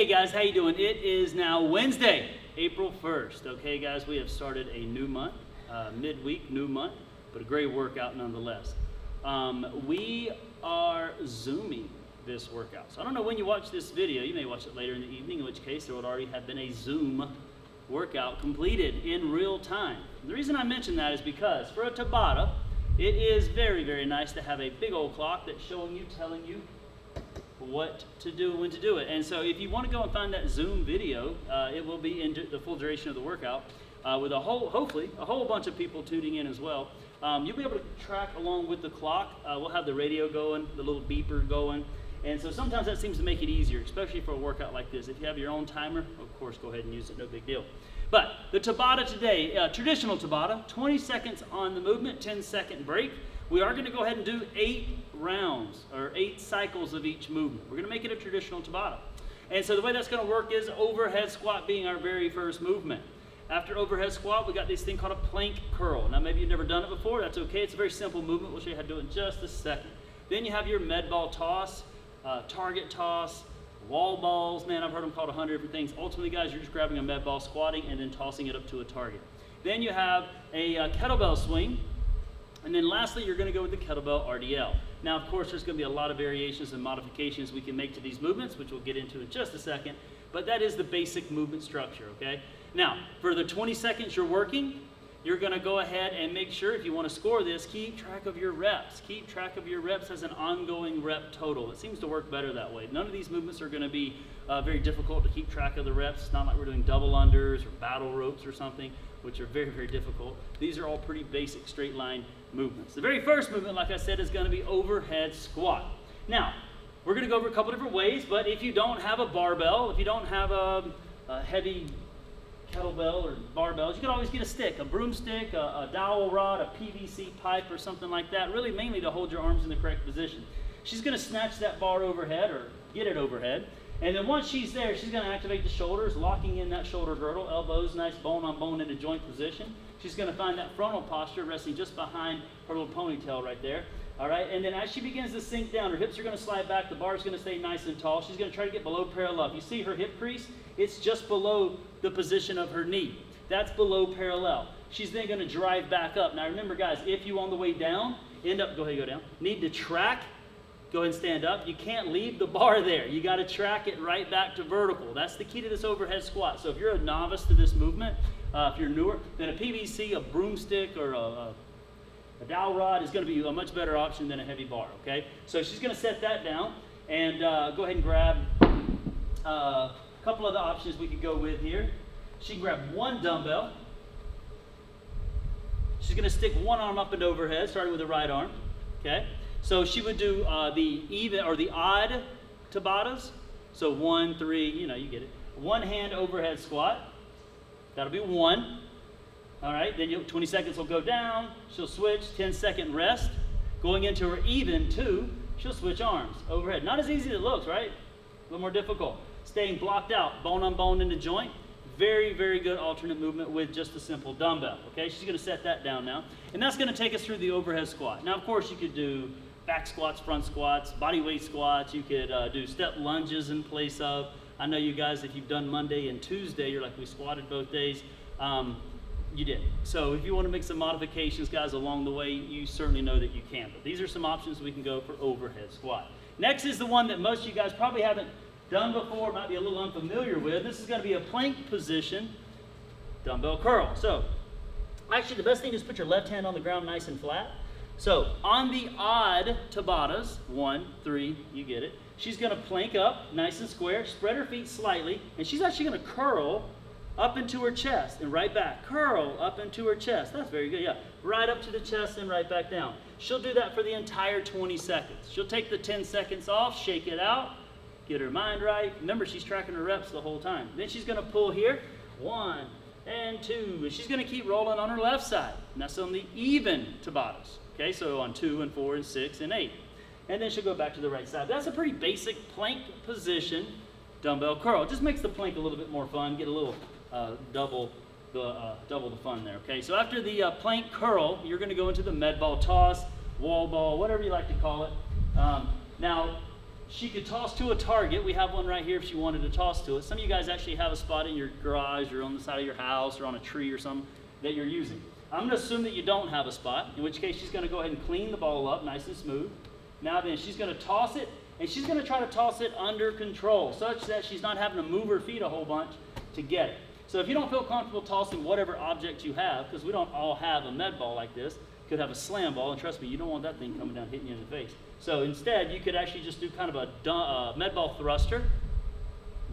Hey guys, how you doing? It is now Wednesday, April 1st. Okay guys, we have started a new month, midweek, new month, but a great workout nonetheless. We are Zooming this workout. So I don't know when you watch this video, you may watch it later in the evening, in which case there would already have been a Zoom workout completed in real time. The reason I mention that is because for a Tabata, it is very, very nice to have a big old clock that's showing you, telling you what to do, when to do it. And so if you want to go and find that Zoom video, it will be in the full duration of the workout with hopefully a whole bunch of people tuning in as well. You'll be able to track along with the clock. We'll have the radio going, the little beeper going. And so sometimes that seems to make it easier, especially for a workout like this. If you have your own timer, of course, go ahead and use it, no big deal. But the Tabata today, traditional Tabata, 20 seconds on the movement, 10-second break. We are going to go ahead and do 8 rounds, or 8 cycles of each movement. We're going to make it a traditional Tabata. And so the way that's going to work is overhead squat being our very first movement. After overhead squat, we got this thing called a plank curl. Now maybe you've never done it before, that's okay. It's a very simple movement. We'll show you how to do it in just a second. Then you have your med ball toss, target toss, wall balls. Man, I've heard them called 100 different things. Ultimately, guys, you're just grabbing a med ball, squatting, and then tossing it up to a target. Then you have a kettlebell swing. And then lastly, you're going to go with the kettlebell RDL. Now, of course, there's going to be a lot of variations and modifications we can make to these movements, which we'll get into in just a second. But that is the basic movement structure, okay? Now, for the 20 seconds you're working, you're going to go ahead and make sure, if you want to score this, keep track of your reps. Keep track of your reps as an ongoing rep total. It seems to work better that way. None of these movements are going to be very difficult to keep track of the reps. It's not like we're doing double unders or battle ropes or something, which are very, very difficult. These are all pretty basic straight line movements. The very first movement, like I said, is going to be overhead squat. Now, we're going to go over a couple different ways, but if you don't have a barbell, if you don't have a heavy kettlebell or barbells, you can always get a stick, a broomstick, a dowel rod, a PVC pipe, or something like that, really mainly to hold your arms in the correct position. She's going to snatch that bar overhead or get it overhead. And then once she's there, she's going to activate the shoulders, locking in that shoulder girdle, elbows nice bone on bone in a joint position. She's going to find that frontal posture resting just behind her little ponytail right there. All right, and then as she begins to sink down, her hips are going to slide back, the bar is going to stay nice and tall. She's going to try to get below parallel. If you see her hip crease, it's just below the position of her knee. That's below parallel. She's then going to drive back up. Now remember, guys, if you on the way down, go ahead, go down, need to track, go ahead and stand up. You can't leave the bar there. You got to track it right back to vertical. That's the key to this overhead squat. So if you're a novice to this movement, if you're newer, then a PVC, a broomstick, or a dowel rod is going to be a much better option than a heavy bar, okay? So she's going to set that down and go ahead and grab a couple of the options we could go with here. She can grab one dumbbell. She's going to stick one arm up and overhead, starting with the right arm, okay? So she would do the even or the odd Tabatas. So 1, 3, you know, you get it. One hand overhead squat. That'll be 1. All right, then 20 seconds will go down. She'll switch, 10-second rest. Going into her even 2, she'll switch arms overhead. Not as easy as it looks, right? A little more difficult. Staying blocked out, bone on bone in the joint. Very, very good alternate movement with just a simple dumbbell. Okay, she's going to set that down now. And that's going to take us through the overhead squat. Now, of course, you could do back squats, front squats, body weight squats. You could do step lunges in place of. I know you guys, if you've done Monday and Tuesday, you're like, we squatted both days. You did. So if you want to make some modifications, guys, along the way, you certainly know that you can. But these are some options we can go for overhead squat. Next is the one that most of you guys probably haven't done before, might be a little unfamiliar with. This is going to be a plank position dumbbell curl. So actually, the best thing is put your left hand on the ground nice and flat. So on the odd Tabatas, 1, 3, you get it. She's going to plank up nice and square, spread her feet slightly, and she's actually going to curl up into her chest and right back. Curl up into her chest. That's very good, yeah. Right up to the chest and right back down. She'll do that for the entire 20 seconds. She'll take the 10 seconds off, shake it out, get her mind right. Remember, she's tracking her reps the whole time. Then she's going to pull here, 1 and 2. And she's going to keep rolling on her left side. And that's on the even Tabatas. Okay, so on 2 and 4 and 6 and 8. And then she'll go back to the right side. That's a pretty basic plank position dumbbell curl. It just makes the plank a little bit more fun, get a little double the fun there, okay? So after the plank curl, you're going to go into the med ball toss, wall ball, whatever you like to call it. Now, she could toss to a target. We have one right here if she wanted to toss to it. Some of you guys actually have a spot in your garage or on the side of your house or on a tree or something that you're using. I'm going to assume that you don't have a spot, in which case she's going to go ahead and clean the ball up nice and smooth. Now then, she's going to toss it, and she's going to try to toss it under control, such that she's not having to move her feet a whole bunch to get it. So if you don't feel comfortable tossing whatever object you have, because we don't all have a med ball like this, you could have a slam ball, and trust me, you don't want that thing coming down hitting you in the face. So instead, you could actually just do kind of a med ball thruster.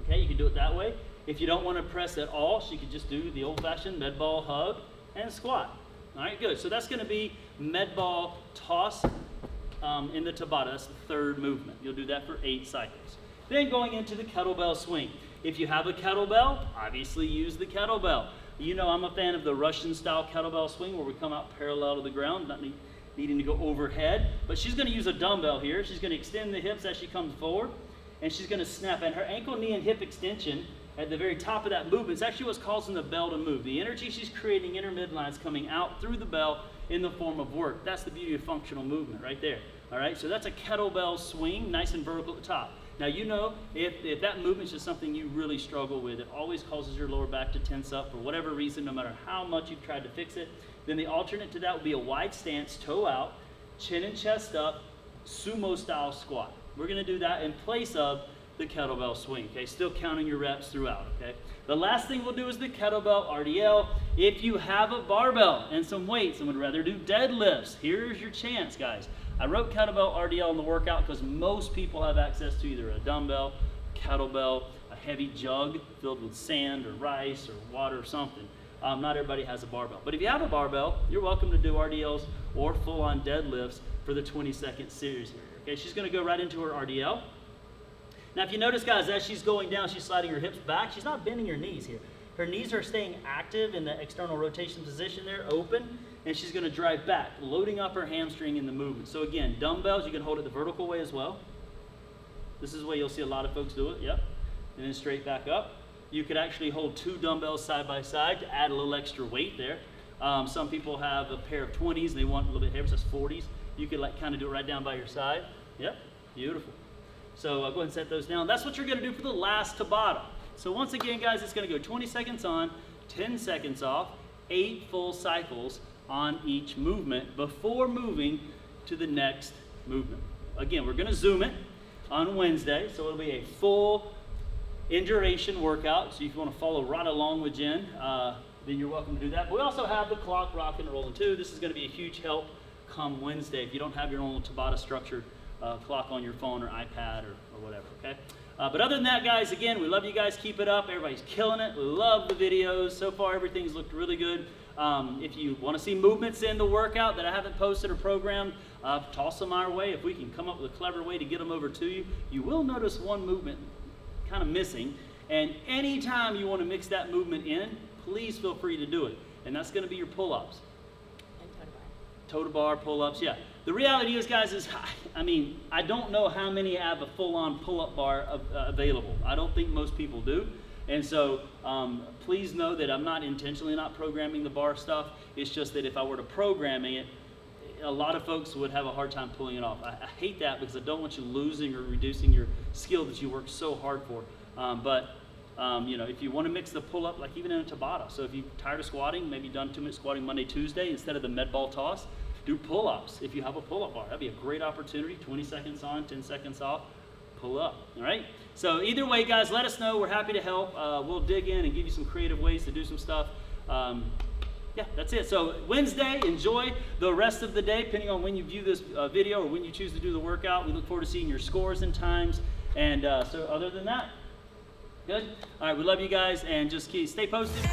Okay, you can do it that way. If you don't want to press at all, she could just do the old-fashioned med ball hug and squat. All right, good. So that's going to be med ball toss in the Tabata. That's the third movement. You'll do that for 8 cycles. Then going into the kettlebell swing. If you have a kettlebell, obviously use the kettlebell. You know I'm a fan of the Russian-style kettlebell swing where we come out parallel to the ground, not needing to go overhead. But she's going to use a dumbbell here. She's going to extend the hips as she comes forward, and she's going to snap. And her ankle, knee, and hip extension at the very top of that movement is actually what's causing the bell to move. The energy she's creating in her midline is coming out through the bell in the form of work. That's the beauty of functional movement right there. All right, so that's a kettlebell swing, nice and vertical at the top. Now, you know, if that movement is just something you really struggle with, it always causes your lower back to tense up for whatever reason, no matter how much you've tried to fix it, then the alternate to that would be a wide stance, toe out, chin and chest up, sumo-style squat. We're going to do that in place of the kettlebell swing, okay? Still counting your reps throughout, okay? The last thing we'll do is the kettlebell RDL. If you have a barbell and some weights and would rather do deadlifts, here's your chance, guys. I wrote kettlebell RDL in the workout because most people have access to either a dumbbell, kettlebell, a heavy jug filled with sand or rice or water or something. Not everybody has a barbell. But if you have a barbell, you're welcome to do RDLs or full-on deadlifts for the 20-second series here. Okay, she's going to go right into her RDL. Now, if you notice, guys, as she's going down, she's sliding her hips back. She's not bending her knees here. Her knees are staying active in the external rotation position there, open, and she's going to drive back, loading up her hamstring in the movement. So again, dumbbells, you can hold it the vertical way as well. This is the way you'll see a lot of folks do it, yep. And then straight back up. You could actually hold 2 dumbbells side by side to add a little extra weight there. Some people have a pair of 20s, and they want a little bit heavier, so that's 40s. You could like kind of do it right down by your side. Yep, beautiful. So go ahead and set those down. That's what you're going to do for the last Tabata. So once again, guys, it's going to go 20 seconds on, 10 seconds off, 8 full cycles on each movement before moving to the next movement. Again, we're going to Zoom it on Wednesday, so it'll be a full in-duration workout. So if you want to follow right along with Jen, then you're welcome to do that. But we also have the clock rocking and rolling too. This is going to be a huge help come Wednesday if you don't have your own Tabata structured clock on your phone or iPad or whatever, okay? But other than that, guys, again, we love you guys. Keep it up. Everybody's killing it. Love the videos. So far, everything's looked really good. If you want to see movements in the workout that I haven't posted or programmed, toss them our way. If we can come up with a clever way to get them over to you, you will notice one movement kind of missing. And anytime you want to mix that movement in, please feel free to do it. And that's going to be your pull-ups. Toe to bar, pull-ups, yeah. The reality is, guys, I mean, I don't know how many have a full-on pull-up bar available. I don't think most people do. And so please know that I'm not intentionally not programming the bar stuff. It's just that if I were to program it, a lot of folks would have a hard time pulling it off. I hate that because I don't want you losing or reducing your skill that you worked so hard for. You know, if you want to mix the pull-up, like even in a Tabata. So if you're tired of squatting, maybe done 2-minute squatting Monday, Tuesday, instead of the med ball toss, do pull-ups if you have a pull-up bar. That'd be a great opportunity. 20 seconds on, 10 seconds off, pull up, all right? So either way, guys, let us know. We're happy to help. We'll dig in and give you some creative ways to do some stuff. Yeah, that's it. So Wednesday, enjoy the rest of the day, depending on when you view this video or when you choose to do the workout. We look forward to seeing your scores and times. And so other than that, good? All right, we love you guys, and just stay posted.